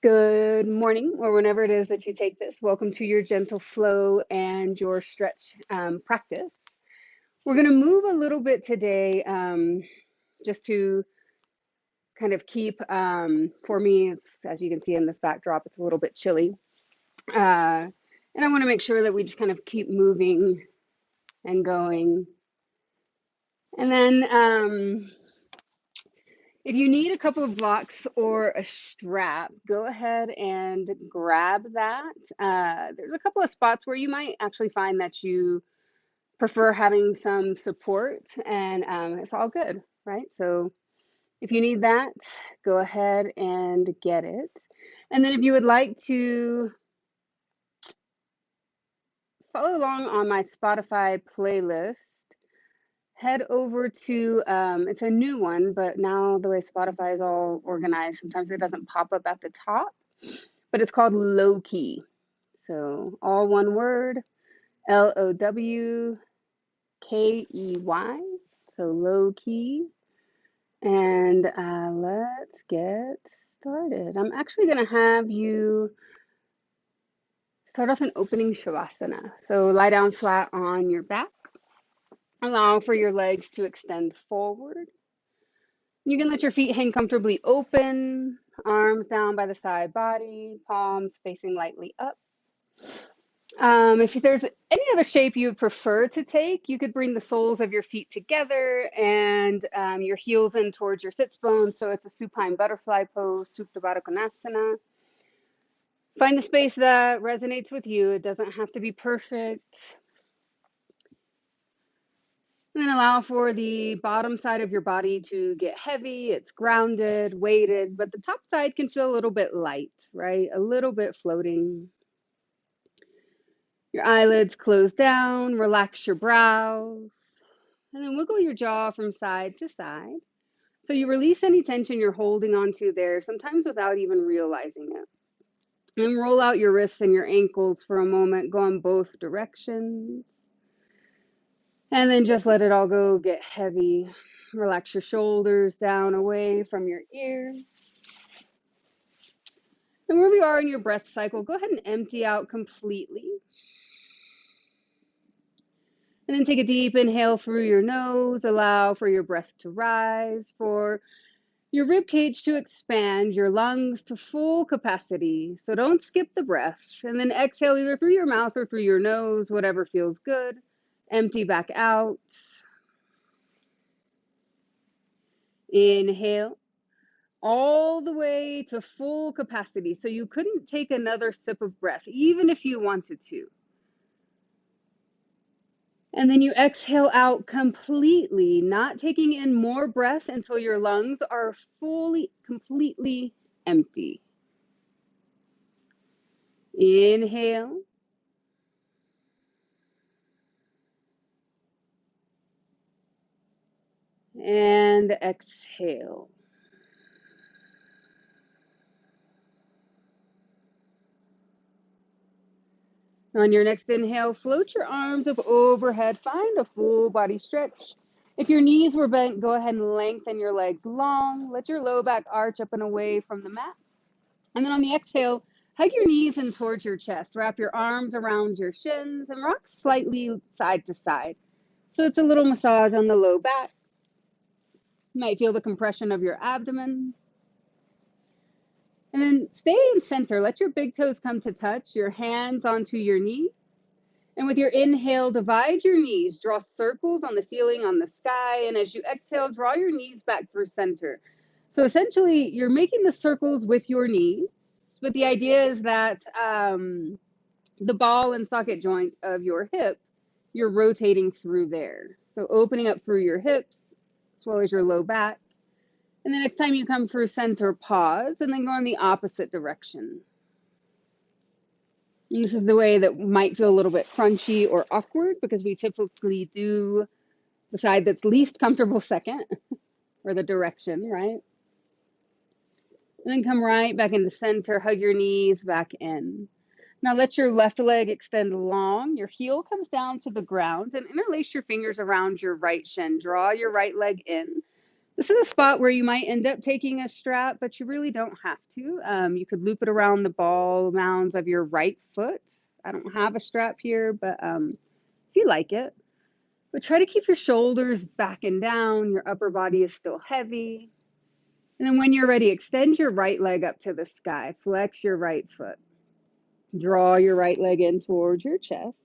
Good morning, or whenever it is that you take this. Welcome to your gentle flow and your stretch practice. We're going to move a little bit today just to kind of keep, for me, as you can see in this backdrop, it's a little bit chilly. And I want to make sure that we just kind of keep moving and going. And then if you need a couple of blocks or a strap, go ahead and grab that. There's a couple of spots where you might actually find that you prefer having some support, and it's all good, right? So if you need that, go ahead and get it. And then if you would like to follow along on my Spotify playlist, head over to it's a new one, but now the way Spotify is all organized, sometimes it doesn't pop up at the top, but it's called Low Key. So all one word, LOWKEY. So Low Key. And let's get started. I'm actually going to have you start off an opening Shavasana. So lie down flat on your back. Allow for your legs to extend forward. You can let your feet hang comfortably open, arms down by the side body, palms facing lightly up. If there's any other shape you would prefer to take, you could bring the soles of your feet together and your heels in towards your sits bones. So it's a supine butterfly pose, Supta Baddha Konasana. Find a space that resonates with you. It doesn't have to be perfect. And then allow for the bottom side of your body to get heavy. It's grounded, weighted, but the top side can feel a little bit light, right? A little bit floating. Your eyelids close down, relax your brows, and then wiggle your jaw from side to side. So you release any tension you're holding onto there, sometimes without even realizing it. And roll out your wrists and your ankles for a moment, go in both directions. And then just let it all go, get heavy. Relax your shoulders down away from your ears. And wherever you are in your breath cycle, go ahead and empty out completely. And then take a deep inhale through your nose. Allow for your breath to rise, for your rib cage to expand, your lungs to full capacity. So don't skip the breath. And then exhale either through your mouth or through your nose, whatever feels good. Empty back out. Inhale all the way to full capacity. So you couldn't take another sip of breath, even if you wanted to. And then you exhale out completely, not taking in more breath until your lungs are fully, completely empty. Inhale. And exhale. On your next inhale, float your arms up overhead. Find a full body stretch. If your knees were bent, go ahead and lengthen your legs long. Let your low back arch up and away from the mat. And then on the exhale, hug your knees in towards your chest. Wrap your arms around your shins and rock slightly side to side. So it's a little massage on the low back. You might feel the compression of your abdomen. And then stay in center. Let your big toes come to touch, your hands onto your knees. And with your inhale, divide your knees. Draw circles on the ceiling, on the sky. And as you exhale, draw your knees back through center. So essentially, you're making the circles with your knees. But the idea is that the ball and socket joint of your hip, you're rotating through there. So opening up through your hips, as well as your low back. And the next time you come through center, pause, and then go in the opposite direction. And this is the way that might feel a little bit crunchy or awkward because we typically do the side that's least comfortable second, or the direction, right? And then come right back into center, hug your knees back in. Now let your left leg extend long. Your heel comes down to the ground and interlace your fingers around your right shin. Draw your right leg in. This is a spot where you might end up taking a strap, but you really don't have to. You could loop it around the ball mounds of your right foot. I don't have a strap here, but if you like it. But try to keep your shoulders back and down. Your upper body is still heavy. And then when you're ready, extend your right leg up to the sky. Flex your right foot. Draw your right leg in towards your chest.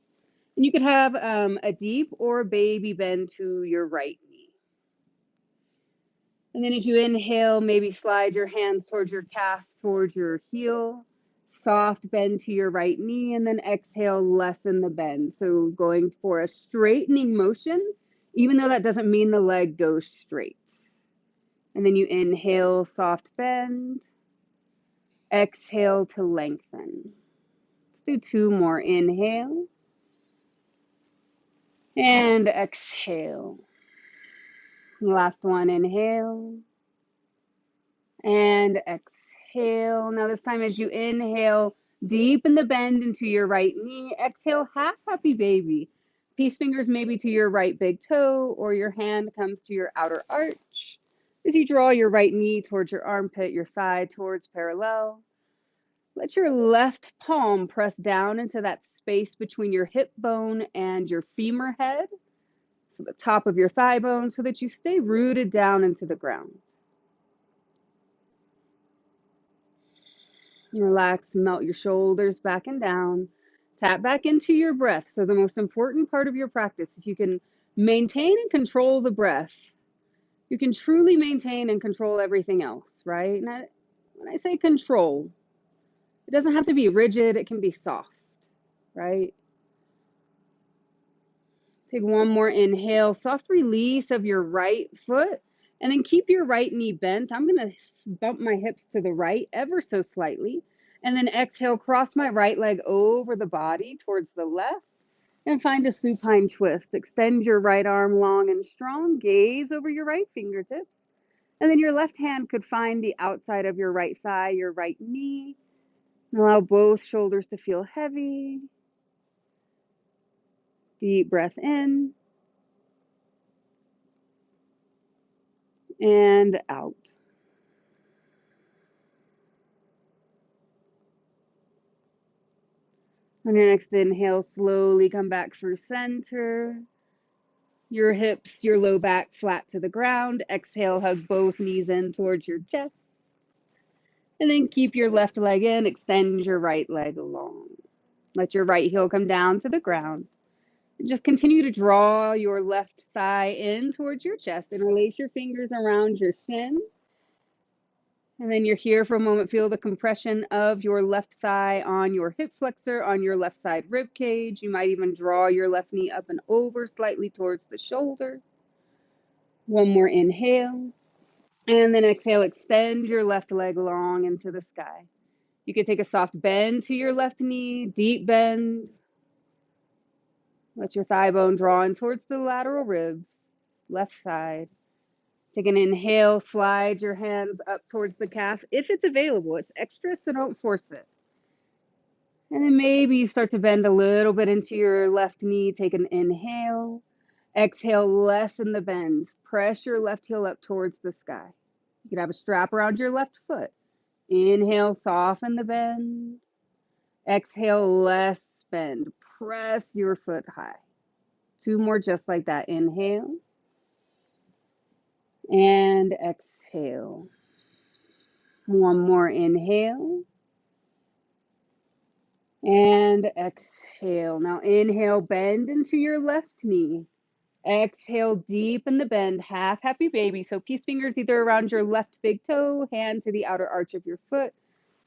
And you could have a deep or baby bend to your right knee. And then as you inhale, maybe slide your hands towards your calf, towards your heel. Soft bend to your right knee, and then exhale, lessen the bend. So going for a straightening motion, even though that doesn't mean the leg goes straight. And then you inhale, soft bend. Exhale to lengthen. Let's do two more. Inhale and exhale. Last one, inhale and exhale. Now this time as you inhale, deepen the bend into your right knee. Exhale, half happy baby. Peace fingers maybe to your right big toe, or your hand comes to your outer arch. As you draw your right knee towards your armpit, your thigh towards parallel. Let your left palm press down into that space between your hip bone and your femur head, so the top of your thigh bone, so that you stay rooted down into the ground. Relax, melt your shoulders back and down. Tap back into your breath. So the most important part of your practice, if you can maintain and control the breath, you can truly maintain and control everything else, right? And when I say control, it doesn't have to be rigid, it can be soft, right? Take one more inhale, soft release of your right foot, and then keep your right knee bent. I'm going to bump my hips to the right ever so slightly, and then exhale, cross my right leg over the body towards the left, and find a supine twist. Extend your right arm long and strong, gaze over your right fingertips, and then your left hand could find the outside of your right thigh, your right knee, and allow both shoulders to feel heavy. Deep breath in and out. On your next inhale, slowly come back through center. Your hips, your low back flat to the ground. Exhale, hug both knees in towards your chest. And then keep your left leg in, extend your right leg long. Let your right heel come down to the ground. And just continue to draw your left thigh in towards your chest. Interlace your fingers around your shin. And then you're here for a moment. Feel the compression of your left thigh on your hip flexor, on your left side rib cage. You might even draw your left knee up and over slightly towards the shoulder. One more inhale. And then exhale, extend your left leg long into the sky. You could take a soft bend to your left knee, deep bend. Let your thigh bone draw in towards the lateral ribs, left side. Take an inhale, slide your hands up towards the calf if it's available. It's extra, so don't force it. And then maybe you start to bend a little bit into your left knee. Take an inhale. Exhale, lessen the bend. Press your left heel up towards the sky. You could have a strap around your left foot. Inhale, soften the bend. Exhale, less bend. Press your foot high. Two more just like that. Inhale. And exhale. One more inhale. And exhale. Now inhale, bend into your left knee. Exhale, deepen the bend, half happy baby. So peace fingers either around your left big toe, hand to the outer arch of your foot.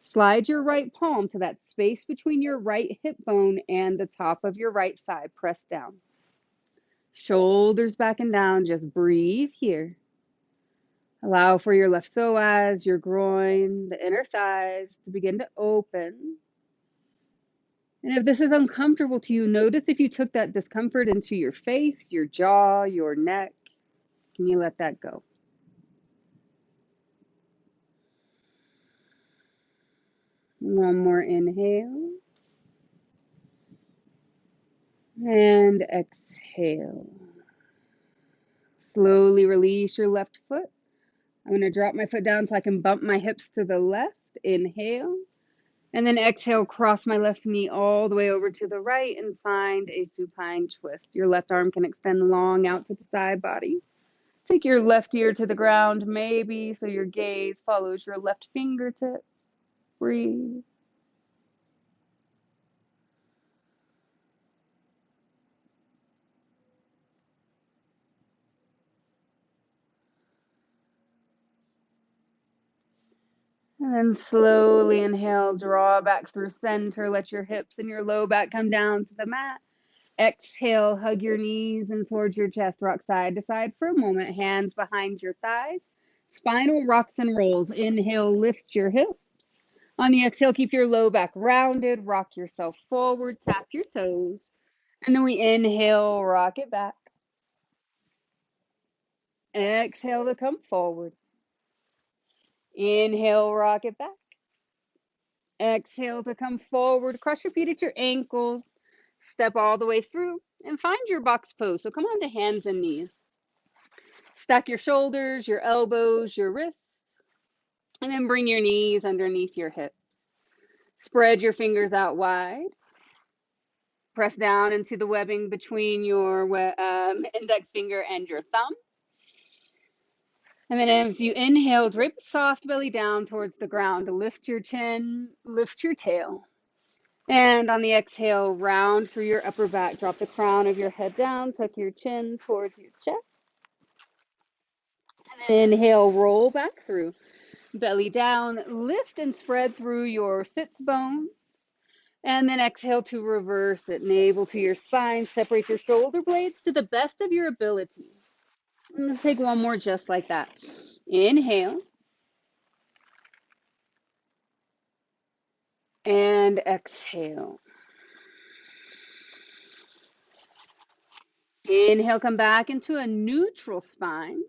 Slide your right palm to that space between your right hip bone and the top of your right thigh. Press down. Shoulders back and down. Just breathe here. Allow for your left psoas, your groin, the inner thighs to begin to open. And if this is uncomfortable to you, notice if you took that discomfort into your face, your jaw, your neck. Can you let that go? One more inhale. And exhale. Slowly release your left foot. I'm going to drop my foot down so I can bump my hips to the left. Inhale. And then exhale, cross my left knee all the way over to the right and find a supine twist. Your left arm can extend long out to the side body. Take your left ear to the ground, maybe, so your gaze follows your left fingertips. Breathe. And then slowly inhale, draw back through center. Let your hips and your low back come down to the mat. Exhale, hug your knees and towards your chest. Rock side to side for a moment. Hands behind your thighs. Spinal rocks and rolls. Inhale, lift your hips. On the exhale, keep your low back rounded. Rock yourself forward. Tap your toes. And then we inhale, rock it back. Exhale to come forward. Inhale, rock it back. Exhale to come forward. Cross your feet at your ankles. Step all the way through and find your box pose. So come on to hands and knees. Stack your shoulders, your elbows, your wrists, and then bring your knees underneath your hips. Spread your fingers out wide. Press down into the webbing between your index finger and your thumb. And then as you inhale, drape a soft belly down towards the ground. Lift your chin, lift your tail. And on the exhale, round through your upper back. Drop the crown of your head down. Tuck your chin towards your chest. And then inhale, roll back through. Belly down. Lift and spread through your sits bones. And then exhale to reverse it. Navel to your spine. Separate your shoulder blades to the best of your ability. And let's take one more just like that. Inhale. And exhale. Inhale, come back into a neutral spine.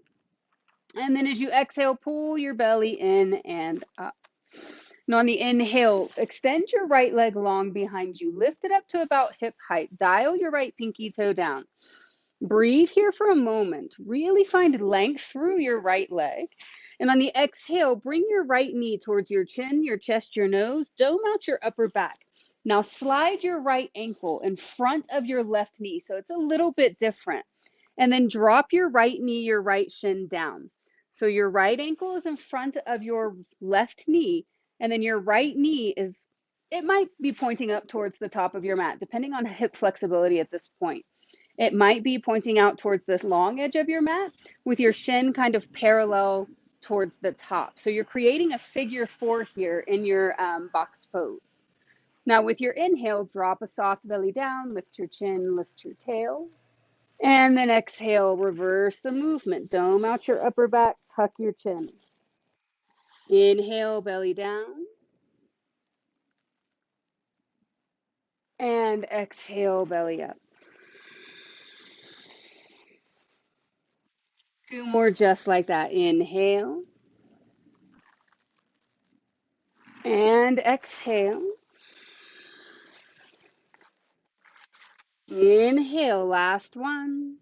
And then as you exhale, pull your belly in and up. And on the inhale, extend your right leg long behind you. Lift it up to about hip height. Dial your right pinky toe down. Breathe here for a moment. Really find length through your right leg. And on the exhale, bring your right knee towards your chin, your chest, your nose. Dome out your upper back. Now slide your right ankle in front of your left knee. So it's a little bit different. And then drop your right knee, your right shin down. So your right ankle is in front of your left knee. And then your right knee is, it might be pointing up towards the top of your mat, depending on hip flexibility at this point. It might be pointing out towards this long edge of your mat with your shin kind of parallel towards the top. So you're creating a figure four here in your box pose. Now with your inhale, drop a soft belly down, lift your chin, lift your tail. And then exhale, reverse the movement. Dome out your upper back, tuck your chin. Inhale, belly down. And exhale, belly up. Two more just like that. Inhale. And exhale. Inhale, last one.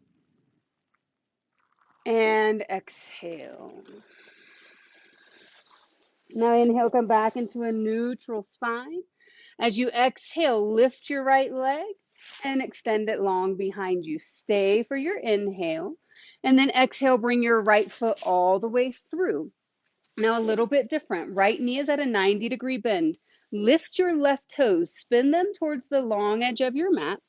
And exhale. Now inhale, come back into a neutral spine. As you exhale, lift your right leg and extend it long behind you. Stay for your inhale. And then exhale, bring your right foot all the way through. Now a little bit different. Right knee is at a 90-degree bend. Lift your left toes, spin them towards the long edge of your mat.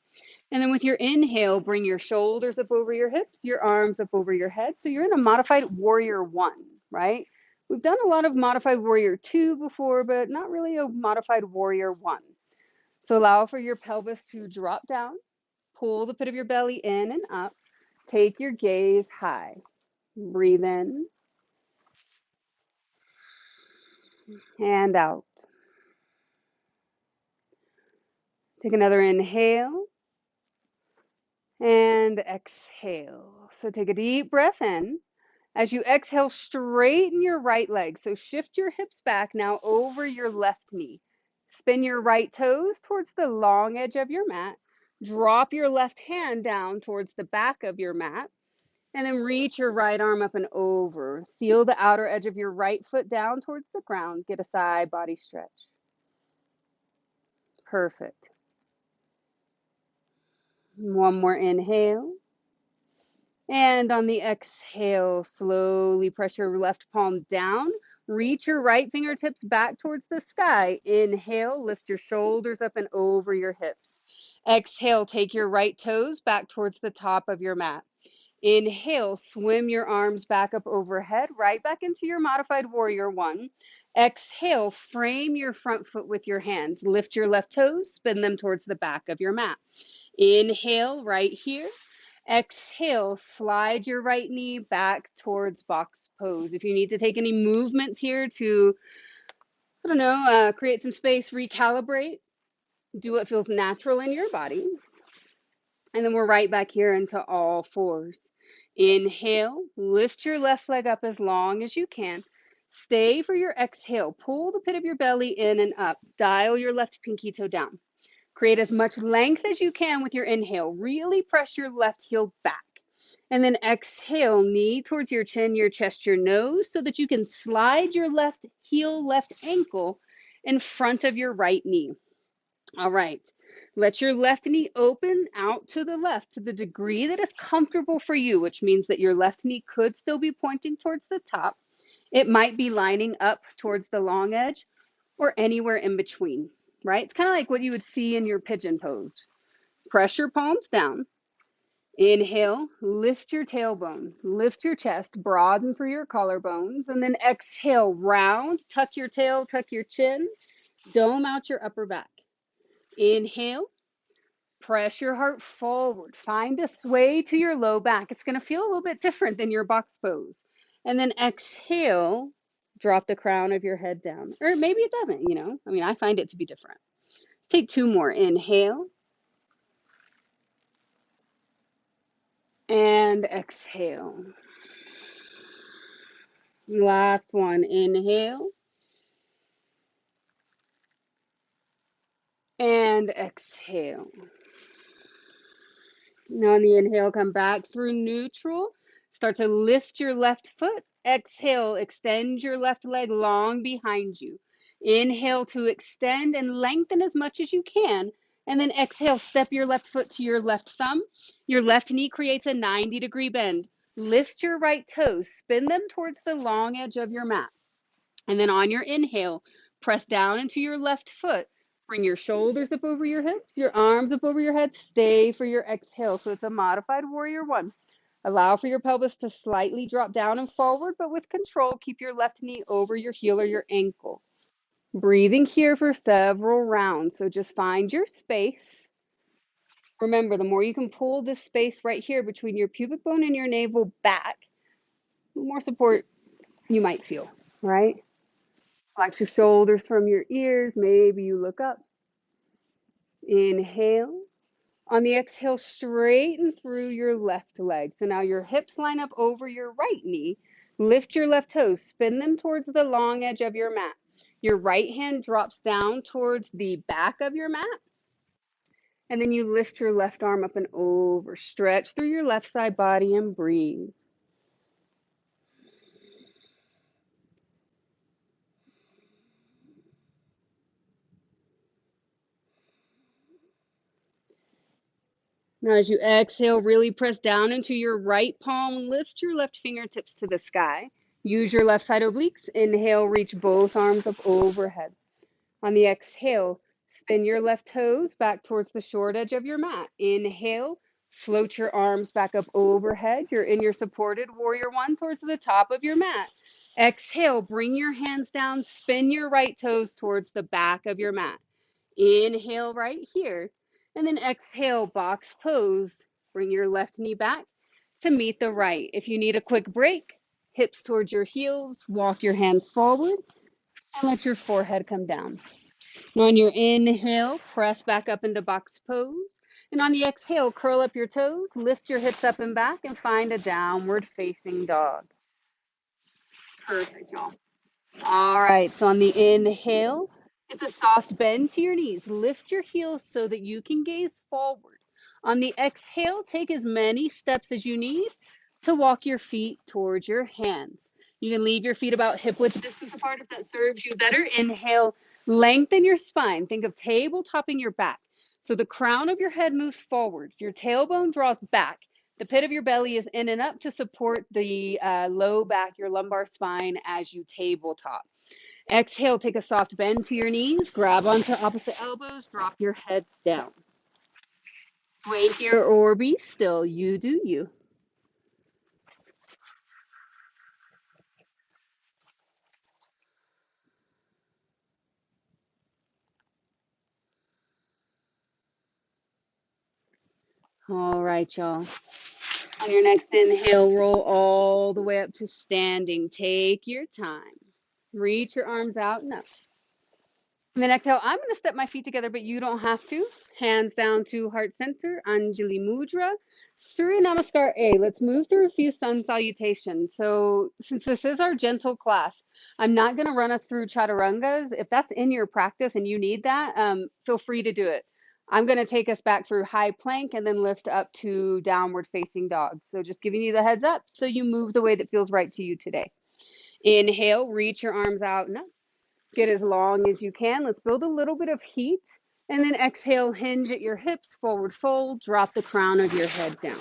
And then with your inhale, bring your shoulders up over your hips, your arms up over your head. So you're in a modified warrior one, right? We've done a lot of modified warrior two before, but not really a modified warrior one. So allow for your pelvis to drop down, pull the pit of your belly in and up. Take your gaze high. Breathe in and out. Take another inhale and exhale. So take a deep breath in. As you exhale, straighten your right leg. So shift your hips back now over your left knee. Spin your right toes towards the long edge of your mat. Drop your left hand down towards the back of your mat. And then reach your right arm up and over. Seal the outer edge of your right foot down towards the ground. Get a side body stretch. Perfect. One more inhale. And on the exhale, slowly press your left palm down. Reach your right fingertips back towards the sky. Inhale, lift your shoulders up and over your hips. Exhale, take your right toes back towards the top of your mat. Inhale, swim your arms back up overhead, right back into your modified warrior one. Exhale, frame your front foot with your hands. Lift your left toes, spin them towards the back of your mat. Inhale, right here. Exhale, slide your right knee back towards box pose. If you need to take any movements here to, I don't know, create some space, recalibrate, do what feels natural in your body. And then we're right back here into all fours. Inhale, lift your left leg up as long as you can. Stay for your exhale. Pull the pit of your belly in and up. Dial your left pinky toe down. Create as much length as you can with your inhale. Really press your left heel back. And then exhale, knee towards your chin, your chest, your nose, so that you can slide your left heel, left ankle in front of your right knee. All right. Let your left knee open out to the left to the degree that is comfortable for you, which means that your left knee could still be pointing towards the top. It might be lining up towards the long edge or anywhere in between, right? It's kind of like what you would see in your pigeon pose. Press your palms down. Inhale, lift your tailbone, lift your chest, broaden through your collarbones, and then exhale, round, tuck your tail, tuck your chin, dome out your upper back. Inhale, press your heart forward, find a sway to your low back. It's going to feel a little bit different than your box pose. And then exhale, drop the crown of your head down. Or maybe it doesn't, you know. I mean, I find it to be different. Take two more. Inhale. And exhale. Last one. Inhale. And exhale. Now on the inhale, come back through neutral. Start to lift your left foot. Exhale, extend your left leg long behind you. Inhale to extend and lengthen as much as you can. And then exhale, step your left foot to your left thumb. Your left knee creates a 90-degree bend. Lift your right toes, spin them towards the long edge of your mat. And then on your inhale, press down into your left foot. Bring your shoulders up over your hips, your arms up over your head. Stay for your exhale. So it's a modified warrior one. Allow for your pelvis to slightly drop down and forward, but with control, keep your left knee over your heel or your ankle. Breathing here for several rounds. So just find your space. Remember, the more you can pull this space right here between your pubic bone and your navel back, the more support you might feel, right? Flex your shoulders from your ears. Maybe you look up. Inhale. On the exhale, straighten through your left leg. So now your hips line up over your right knee. Lift your left toes. Spin them towards the long edge of your mat. Your right hand drops down towards the back of your mat. And then you lift your left arm up and over. Stretch through your left side body and breathe. Now, as you exhale, really press down into your right palm. Lift your left fingertips to the sky. Use your left side obliques. Inhale, reach both arms up overhead. On the exhale, spin your left toes back towards the short edge of your mat. Inhale, float your arms back up overhead. You're in your supported warrior one towards the top of your mat. Exhale, bring your hands down. Spin your right toes towards the back of your mat. Inhale right here. And then exhale, box pose. Bring your left knee back to meet the right. If you need a quick break, hips towards your heels, walk your hands forward, and let your forehead come down. Now on your inhale, press back up into box pose. And on the exhale, curl up your toes, lift your hips up and back, and find a downward facing dog. Perfect, y'all. All right, so on the inhale, it's a soft bend to your knees. Lift your heels so that you can gaze forward. On the exhale, take as many steps as you need. to walk your feet towards your hands. You can leave your feet about hip width distance apart if that serves you better. Inhale, lengthen your spine. Think of tabletopping your back. So the crown of your head moves forward. Your tailbone draws back. The pit of your belly is in and up to support the low back, your lumbar spine as you tabletop. Exhale, take a soft bend to your knees. Grab onto opposite elbows. Drop your head down. Sway here or be still. You do you. All right, y'all. On your next inhale, roll all the way up to standing. Take your time. Reach your arms out and up. And then exhale, I'm going to step my feet together, but you don't have to. Hands down to heart center, Anjali Mudra, Surya Namaskar A. Let's move through a few sun salutations. So since this is our gentle class, I'm not going to run us through chaturangas. If that's in your practice and you need that, feel free to do it. I'm going to take us back through high plank and then lift up to downward facing dog. So just giving you the heads up so you move the way that feels right to you today. Inhale, reach your arms out and up. Get as long as you can. Let's build a little bit of heat. And then exhale, hinge at your hips, forward fold, drop the crown of your head down.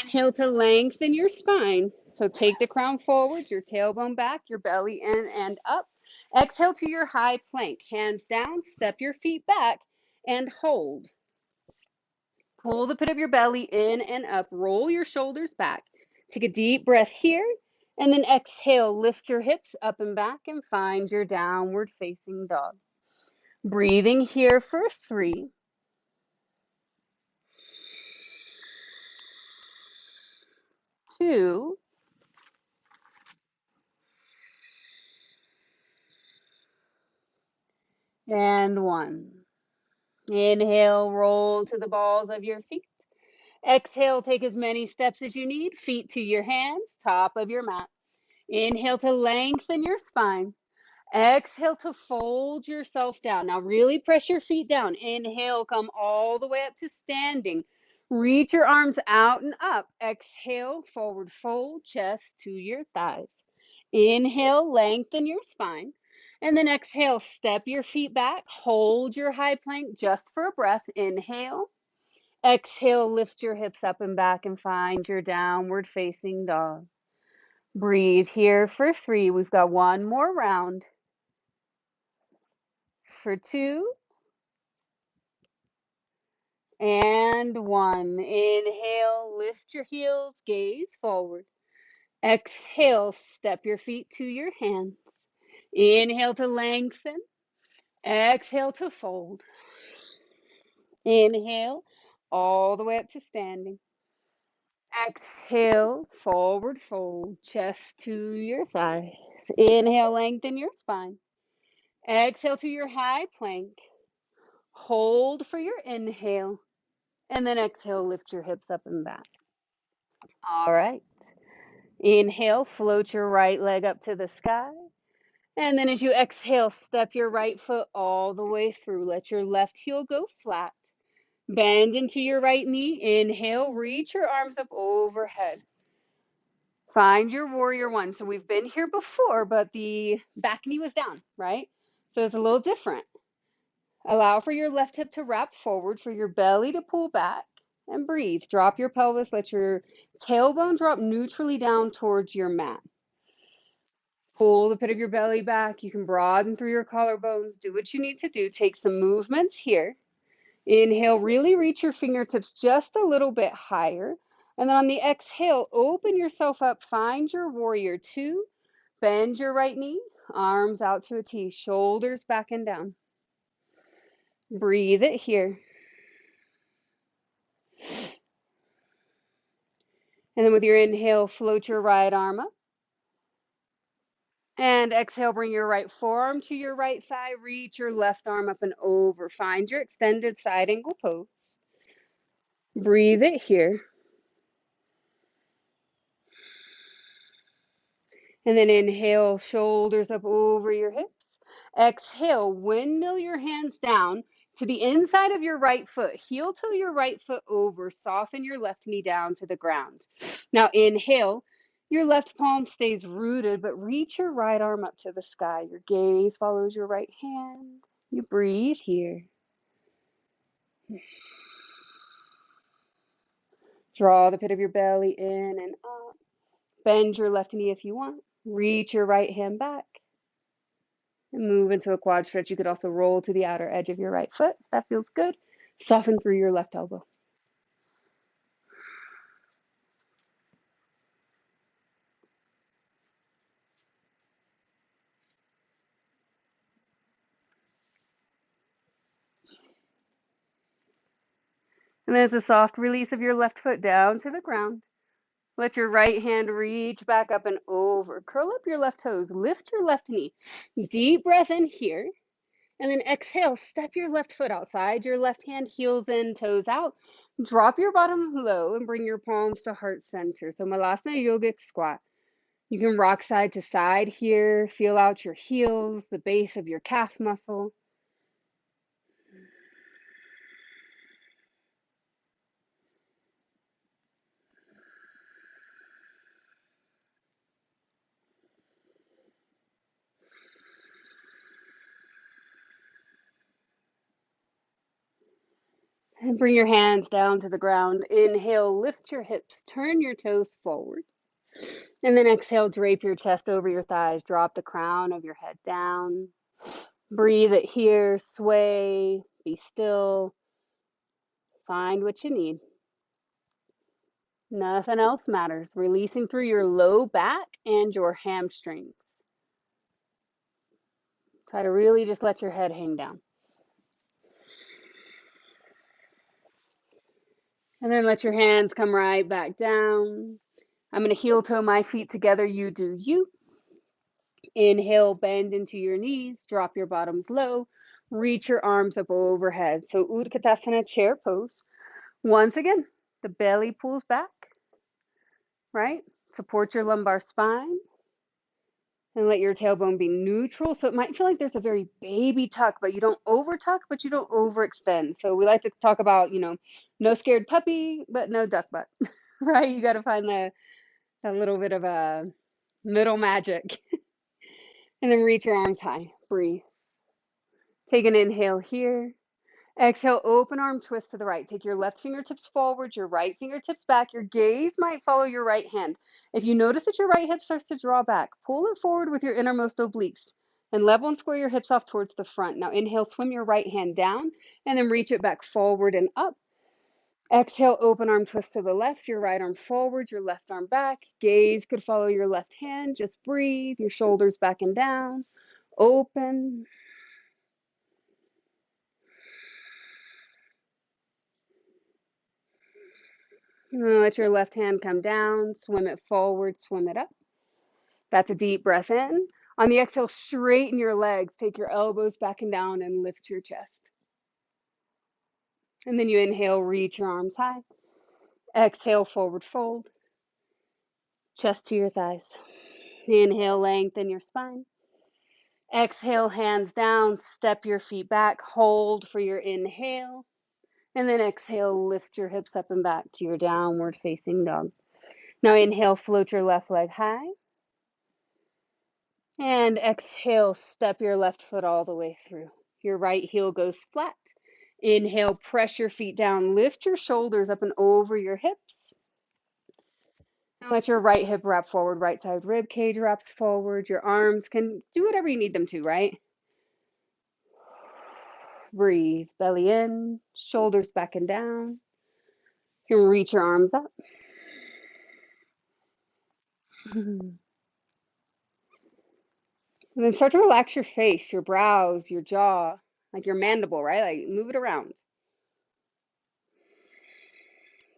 Inhale to lengthen your spine. So take the crown forward, your tailbone back, your belly in and up. Exhale to your high plank. Hands down, step your feet back and hold. Pull the pit of your belly in and up. Roll your shoulders back. Take a deep breath here. And then exhale, lift your hips up and back and find your downward facing dog. Breathing here for 3, 2, and 1. Inhale, roll to the balls of your feet. Exhale, take as many steps as you need. Feet to your hands, top of your mat. Inhale to lengthen your spine. Exhale to fold yourself down. Now really press your feet down. Inhale, come all the way up to standing. Reach your arms out and up. Exhale, forward fold, chest to your thighs. Inhale, lengthen your spine. And then exhale, step your feet back. Hold your high plank just for a breath. Inhale. Exhale, lift your hips up and back and find your downward facing dog. Breathe here for 3. We've got one more round. For 2 and 1. Inhale, lift your heels, gaze forward. Exhale, step your feet to your hands. Inhale to lengthen. Exhale to fold. Inhale, all the way up to standing. Exhale, forward fold, chest to your thighs. Inhale, lengthen your spine. Exhale to your high plank. Hold for your inhale. And then exhale, lift your hips up and back. All right. Inhale, float your right leg up to the sky. And then as you exhale, step your right foot all the way through. Let your left heel go flat. Bend into your right knee. Inhale, reach your arms up overhead. Find your warrior 1. So we've been here before, but the back knee was down, right? So it's a little different. Allow for your left hip to wrap forward, for your belly to pull back, and breathe. Drop your pelvis. Let your tailbone drop neutrally down towards your mat. Pull the pit of your belly back. You can broaden through your collarbones. Do what you need to do. Take some movements here. Inhale, really reach your fingertips just a little bit higher. And then on the exhale, open yourself up. Find your warrior 2. Bend your right knee, arms out to a T, shoulders back and down. Breathe it here. And then with your inhale, float your right arm up. And exhale, bring your right forearm to your right thigh. Reach your left arm up and over. Find your extended side angle pose. Breathe it here. And then inhale, shoulders up over your hips. Exhale, windmill your hands down to the inside of your right foot. Heel toe your right foot over. Soften your left knee down to the ground. Now inhale, your left palm stays rooted, but reach your right arm up to the sky. Your gaze follows your right hand. You breathe here. Draw the pit of your belly in and up. Bend your left knee if you want. Reach your right hand back and move into a quad stretch. You could also roll to the outer edge of your right foot. That feels good. Soften through your left elbow. And then it's a soft release of your left foot down to the ground. Let your right hand reach back up and over. Curl up your left toes. Lift your left knee. Deep breath in here. And then exhale, step your left foot outside. Your left hand, heels in, toes out. Drop your bottom low and bring your palms to heart center. So Malasana Yogic Squat. You can rock side to side here. Feel out your heels, the base of your calf muscle. And bring your hands down to the ground. Inhale, lift your hips, turn your toes forward. And then exhale, drape your chest over your thighs. Drop the crown of your head down. Breathe it here, sway, be still. Find what you need. Nothing else matters. Releasing through your low back and your hamstrings. Try to really just let your head hang down. And then let your hands come right back down. I'm going to heel toe my feet together. You do you. Inhale, bend into your knees. Drop your bottoms low. Reach your arms up overhead. So Utkatasana, chair pose. Once again, the belly pulls back, right? Support your lumbar spine. And let your tailbone be neutral. So it might feel like there's a very baby tuck, but you don't over tuck, but you don't overextend. So we like to talk about, no scared puppy, but no duck butt, right? You got to find that little bit of a middle magic. And then reach your arms high. Breathe. Take an inhale here. Exhale, open arm twist to the right. Take your left fingertips forward, your right fingertips back. Your gaze might follow your right hand. If you notice that your right hip starts to draw back, pull it forward with your innermost obliques and level and square your hips off towards the front. Now inhale, swim your right hand down and then reach it back forward and up. Exhale, open arm twist to the left, your right arm forward, your left arm back. Gaze could follow your left hand. Just breathe, your shoulders back and down. Open. Let your left hand come down, swim it forward, swim it up. That's a deep breath in. On the exhale, straighten your legs, take your elbows back and down and lift your chest. And then you inhale, reach your arms high. Exhale, forward fold. Chest to your thighs. Inhale, lengthen your spine. Exhale, hands down, step your feet back, hold for your inhale. And then exhale, lift your hips up and back to your downward facing dog. Now inhale, float your left leg high. And exhale, step your left foot all the way through. Your right heel goes flat. Inhale, press your feet down, lift your shoulders up and over your hips. And let your right hip wrap forward, right side rib cage wraps forward. Your arms can do whatever you need them to, right? Breathe, belly in, shoulders back and down. You can reach your arms up. And then start to relax your face, your brows, your jaw, like your mandible, right? Like move it around.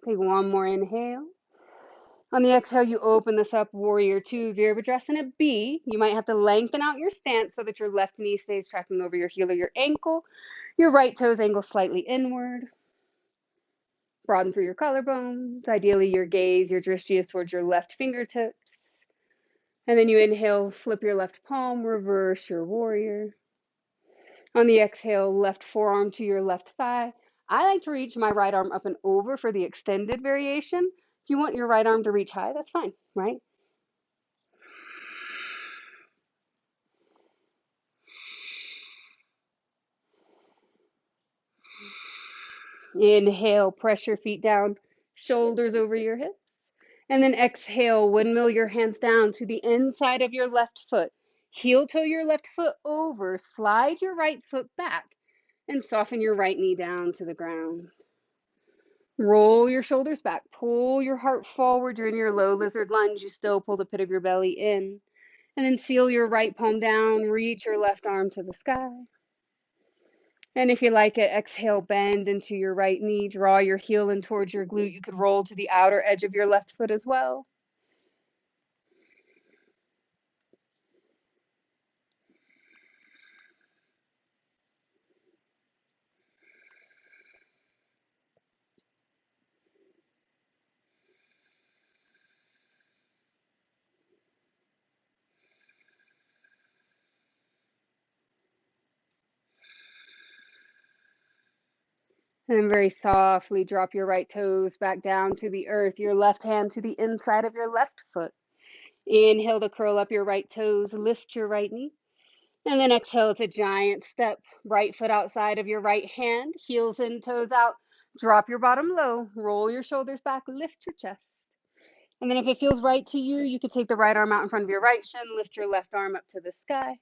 Take one more inhale. On the exhale, you open this up, warrior two, Virabhadrasana B. You might have to lengthen out your stance so that your left knee stays tracking over your heel or your ankle. Your right toes angle slightly inward. Broaden through your collarbones. Ideally, your gaze, your drishti is towards your left fingertips. And then you inhale, flip your left palm, reverse your warrior. On the exhale, left forearm to your left thigh. I like to reach my right arm up and over for the extended variation. If If you want your right arm to reach high, that's fine, right? Inhale, press your feet down, shoulders over your hips. And then exhale, windmill your hands down to the inside of your left foot. Heel toe your left foot over, slide your right foot back, and soften your right knee down to the ground. Roll your shoulders back, pull your heart forward. You're in your low lizard lunge. You still pull the pit of your belly in. And then seal your right palm down, reach your left arm to the sky. And if you like it, exhale, bend into your right knee, draw your heel in towards your glute. You could roll to the outer edge of your left foot as well. And very softly drop your right toes back down to the earth, your left hand to the inside of your left foot. Inhale to curl up your right toes, lift your right knee. And then exhale to giant step, right foot outside of your right hand, heels in, toes out. Drop your bottom low, roll your shoulders back, lift your chest. And then if it feels right to you, you can take the right arm out in front of your right shin, lift your left arm up to the sky.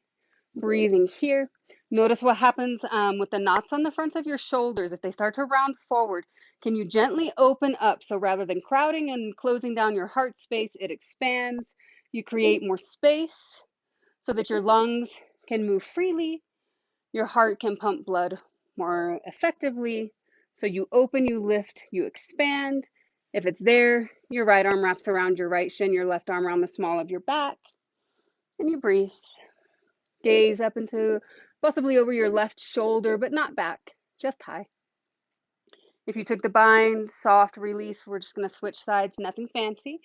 Breathing here. Notice what happens with the knots on the fronts of your shoulders. If they start to round forward, can you gently open up? So rather than crowding and closing down your heart space, it expands. You create more space so that your lungs can move freely. Your heart can pump blood more effectively. So you open, you lift, you expand. If it's there, your right arm wraps around your right shin, your left arm around the small of your back, and you breathe. Gaze up into possibly over your left shoulder, but not back, just high. If you took the bind, soft release, we're just going to switch sides, nothing fancy.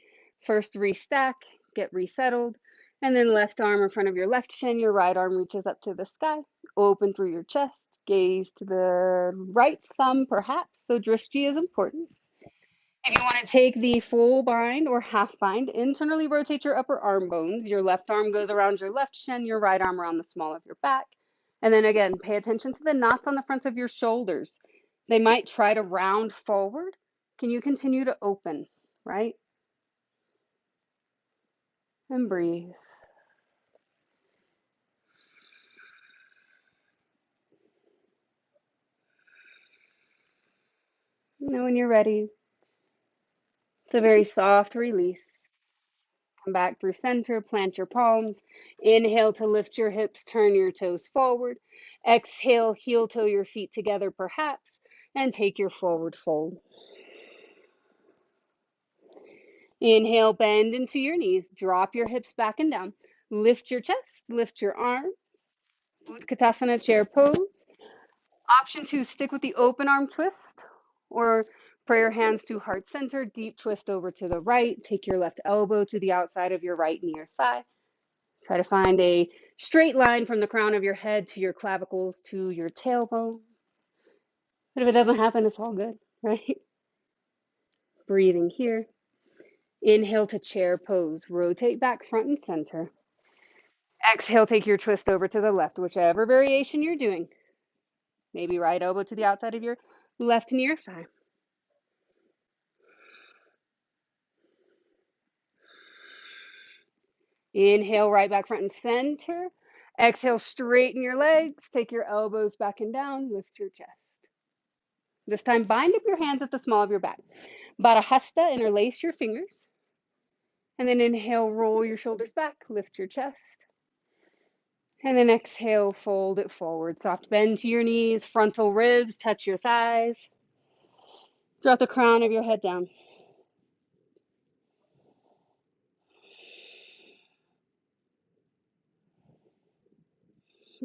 First, restack, get resettled, and then left arm in front of your left shin, your right arm reaches up to the sky, open through your chest, gaze to the right thumb perhaps, so drishti is important. If you want to take the full bind or half bind, internally rotate your upper arm bones. Your left arm goes around your left shin, your right arm around the small of your back. And then again, pay attention to the knots on the fronts of your shoulders. They might try to round forward. Can you continue to open, right? And breathe. When you're ready, it's a very soft release. Come back through center, plant your palms. Inhale to lift your hips, turn your toes forward. Exhale, heel toe your feet together perhaps, and take your forward fold. Inhale, bend into your knees, drop your hips back and down. Lift your chest, lift your arms. Utkatasana, chair pose. Option 2, stick with the open arm twist, or pray your hands to heart center, deep twist over to the right. Take your left elbow to the outside of your right knee or thigh. Try to find a straight line from the crown of your head to your clavicles to your tailbone. But if it doesn't happen, it's all good, right? Breathing here. Inhale to chair pose. Rotate back front and center. Exhale, take your twist over to the left, whichever variation you're doing. Maybe right elbow to the outside of your left knee or thigh. Inhale, right back front and center. Exhale, straighten your legs. Take your elbows back and down. Lift your chest. This time, bind up your hands at the small of your back. Barahasta, interlace your fingers. And then inhale, roll your shoulders back, lift your chest. And then exhale, fold it forward. Soft bend to your knees, frontal ribs, touch your thighs. Drop the crown of your head down.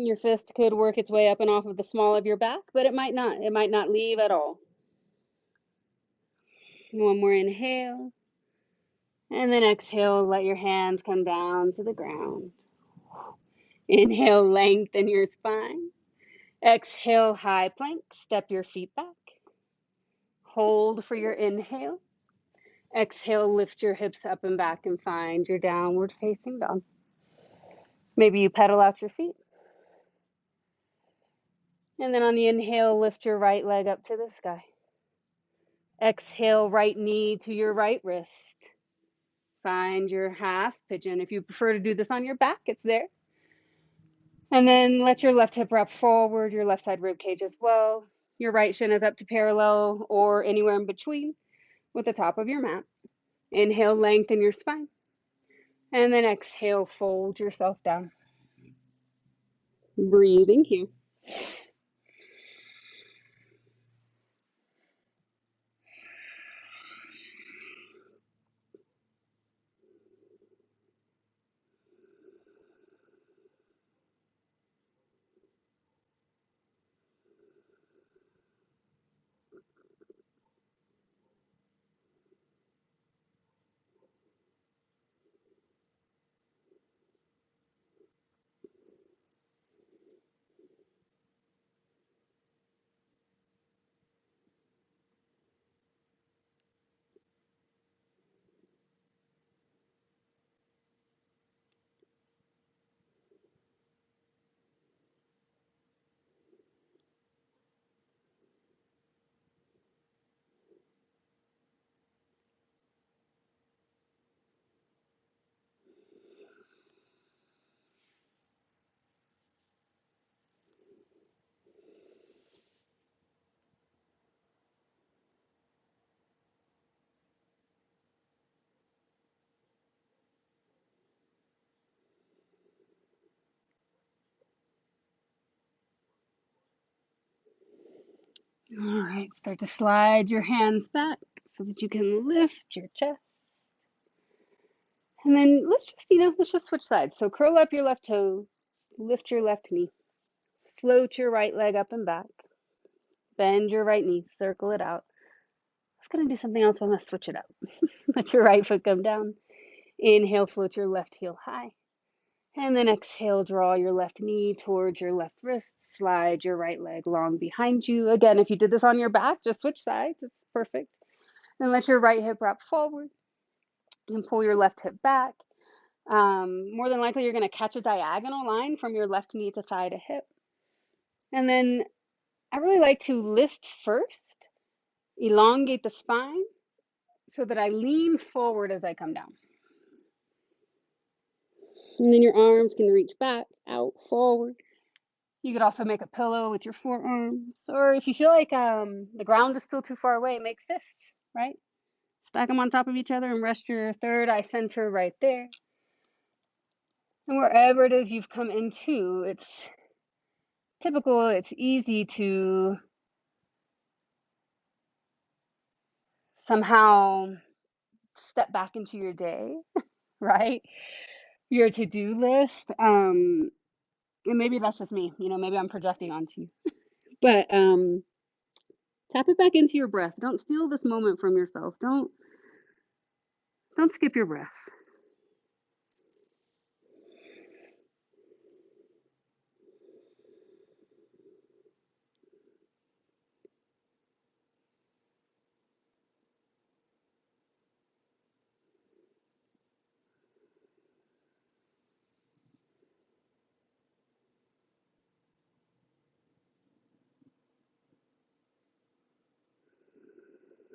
Your fist could work its way up and off of the small of your back, but it might not. It might not leave at all. One more inhale. And then exhale, let your hands come down to the ground. Inhale, lengthen your spine. Exhale, high plank. Step your feet back. Hold for your inhale. Exhale, lift your hips up and back and find your downward facing dog. Maybe you pedal out your feet. And then on the inhale, lift your right leg up to the sky. Exhale, right knee to your right wrist. Find your half pigeon. If you prefer to do this on your back, it's there. And then let your left hip wrap forward, your left side rib cage as well. Your right shin is up to parallel or anywhere in between with the top of your mat. Inhale, lengthen your spine. And then exhale, fold yourself down. Breathing here. All right, start to slide your hands back so that you can lift your chest. And then let's just switch sides. So curl up your left toes, lift your left knee, float your right leg up and back, bend your right knee, circle it out. I was gonna do something else, but I'm gonna switch it up. Let your right foot come down. Inhale, float your left heel high. And then exhale, draw your left knee towards your left wrist. Slide your right leg long behind you. Again, if you did this on your back, just switch sides. It's perfect. Then let your right hip wrap forward and pull your left hip back. More than likely, you're going to catch a diagonal line from your left knee to thigh to hip. And then I really like to lift first, elongate the spine so that I lean forward as I come down. And then your arms can reach back, out, forward. You could also make a pillow with your forearms. Or if you feel like the ground is still too far away, make fists, right? Stack them on top of each other and rest your third eye center right there. And wherever it is you've come into, it's typical, it's easy to somehow step back into your day, right? Your to-do list. And maybe that's just me, maybe I'm projecting onto you. But tap it back into your breath. Don't steal this moment from yourself. Don't skip your breath.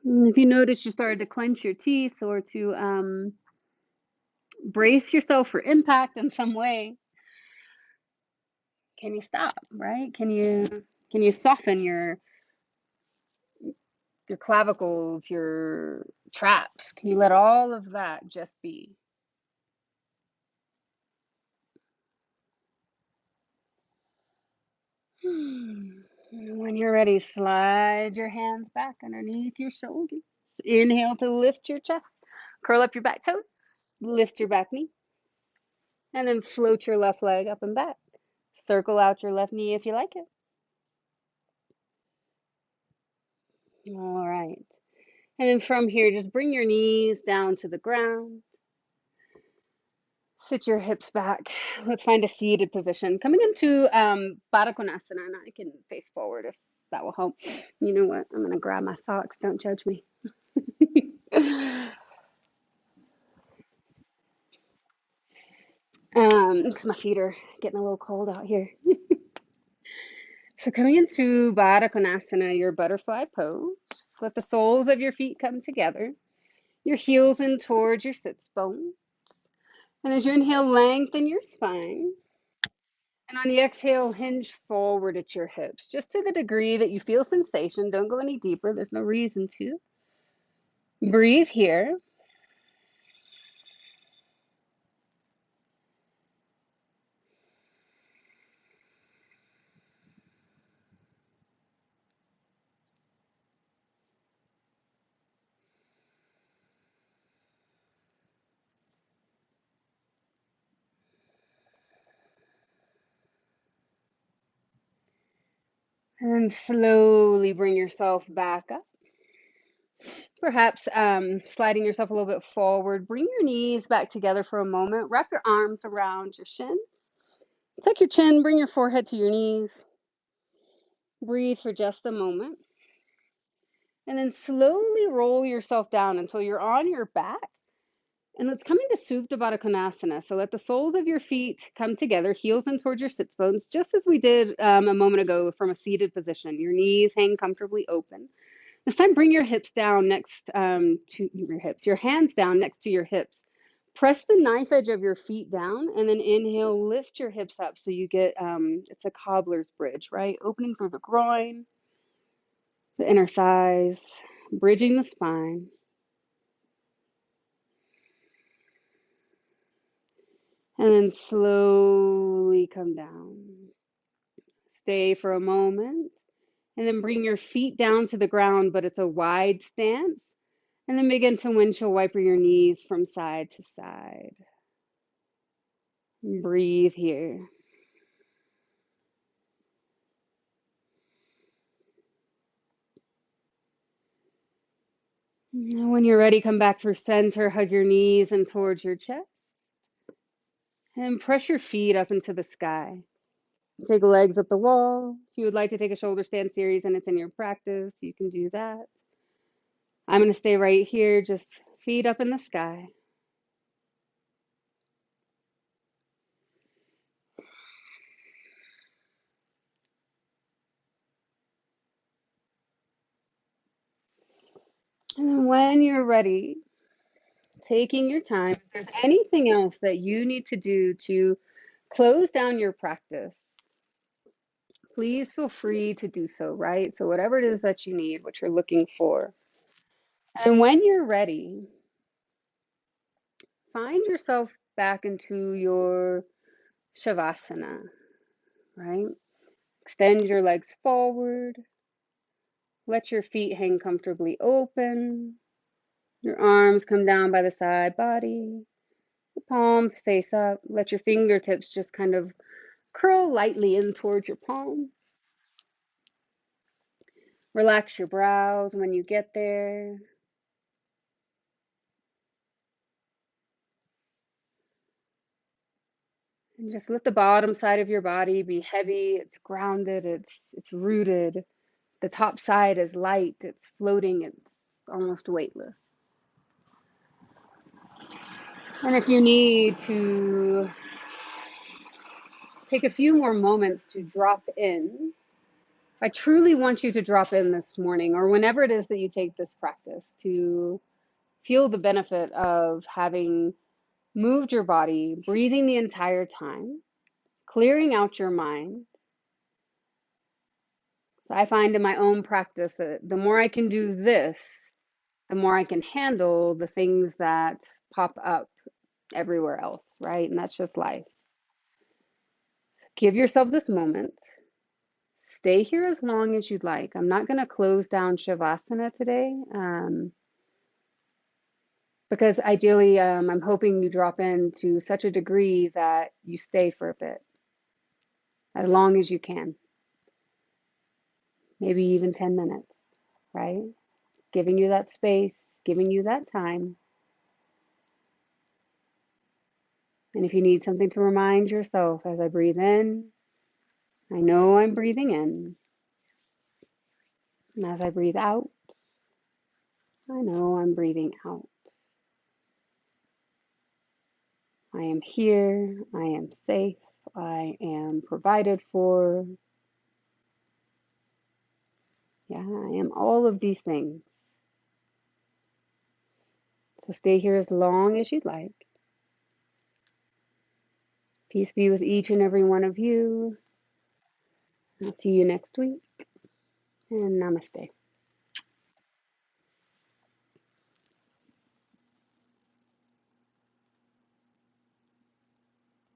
If you notice you started to clench your teeth or to brace yourself for impact in some way, can you stop, right? Can you soften your clavicles, your traps? Can you let all of that just be? When you're ready, slide your hands back underneath your shoulders. Inhale to lift your chest. Curl up your back toes. Lift your back knee. And then float your left leg up and back. Circle out your left knee if you like it. All right. And then from here, just bring your knees down to the ground. Sit your hips back. Let's find a seated position. Coming into Baddha Konasana, and I can face forward if that will help. You know what? I'm going to grab my socks. Don't judge me. Because my feet are getting a little cold out here. So coming into Baddha Konasana, your butterfly pose. Let the soles of your feet come together. Your heels in towards your sits bones. And as you inhale, lengthen your spine. And on the exhale, hinge forward at your hips, just to the degree that you feel sensation. Don't go any deeper. There's no reason to. Breathe here. And then slowly bring yourself back up. Perhaps sliding yourself a little bit forward. Bring your knees back together for a moment. Wrap your arms around your shins. Tuck your chin, bring your forehead to your knees. Breathe for just a moment. And then slowly roll yourself down until you're on your back. And let's come into Supta Baddha Konasana. So let the soles of your feet come together, heels in towards your sits bones, just as we did a moment ago from a seated position. Your knees hang comfortably open. This time, bring your hips down next to your hips, your hands down next to your hips. Press the knife edge of your feet down and then inhale, lift your hips up so you get, it's a cobbler's bridge, right? Opening through the groin, the inner thighs, bridging the spine. And then slowly come down. Stay for a moment and then bring your feet down to the ground, but it's a wide stance. And then begin to windshield wiper your knees from side to side. Breathe here. And when you're ready, come back through center, hug your knees in towards your chest, and press your feet up into the sky. Take legs up the wall. If you would like to take a shoulder stand series and it's in your practice, you can do that. I'm going to stay right here, just feet up in the sky. And then when you're ready, taking your time, if there's anything else that you need to do to close down your practice, please feel free to do so, right? So whatever it is that you need, what you're looking for. And when you're ready, find yourself back into your Shavasana, right? Extend your legs forward. Let your feet hang comfortably open. Your arms come down by the side body. The palms face up. Let your fingertips just kind of curl lightly in towards your palm. Relax your brows when you get there. And just let the bottom side of your body be heavy. It's grounded. It's rooted. The top side is light. It's floating. It's almost weightless. And if you need to take a few more moments to drop in, I truly want you to drop in this morning or whenever it is that you take this practice to feel the benefit of having moved your body, breathing the entire time, clearing out your mind. So I find in my own practice that the more I can do this, the more I can handle the things that pop up everywhere else, right? And that's just life. Give yourself this moment. Stay here as long as you'd like. I'm not going to close down Shavasana today because ideally I'm hoping you drop in to such a degree that you stay for a bit, as long as you can, maybe even 10 minutes, right? Giving you that space, giving you that time. And if you need something to remind yourself as I breathe in, I know I'm breathing in. And as I breathe out, I know I'm breathing out. I am here. I am safe. I am provided for. Yeah, I am all of these things. So stay here as long as you'd like. Peace be with each and every one of you. I'll see you next week. And namaste.